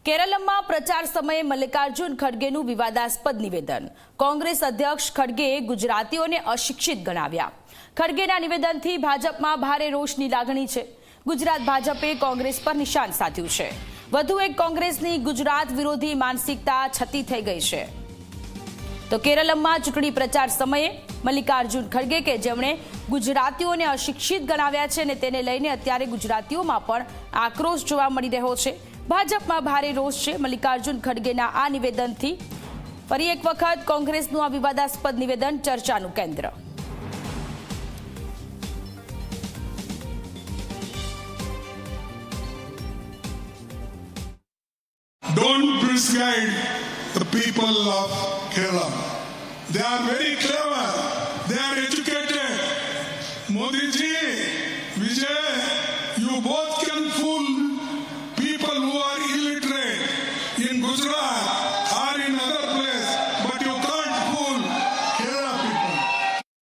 કેરળમાં પ્રચાર સમયે મલ્લિકાર્જુન ખડગેનું વિવાદાસ્પદ નિવેદન। કોંગ્રેસ અધ્યક્ષ ખડગેએ ગુજરાતીઓને અશિક્ષિત ગણાવ્યા। ખડગેના નિવેદનથી ભાજપમાં ભારે રોષની લાગણી છે। ગુજરાત ભાજપે કોંગ્રેસ પર નિશાન સાધ્યું છે। વધુ એક કોંગ્રેસની ગુજરાત વિરોધી માનસિકતા છતી થઈ ગઈ છે। તો કેરળમાં ચૂંટણી પ્રચાર સમયે મલ્લિકાર્જુન ખડગે કે જેમણે ગુજરાતીઓને અશિક્ષિત ગણાવ્યા છે અને તેને લઈને અત્યારે ગુજરાતીઓમાં પણ આક્રોશ જોવા મળી રહ્યો છે। ભાજપમાં ભારે રોષ છે। મલ્લિકાર્જુન ખડગેના આ નિવેદનથી ફરી એક વખત કોંગ્રેસનું આ વિવાદાસ્પદ નિવેદન ચર્ચાનું કેન્દ્ર। Don't misguide the people of Kerala. They are very clever. They are educated. Modi ji, Vijay, you both can fool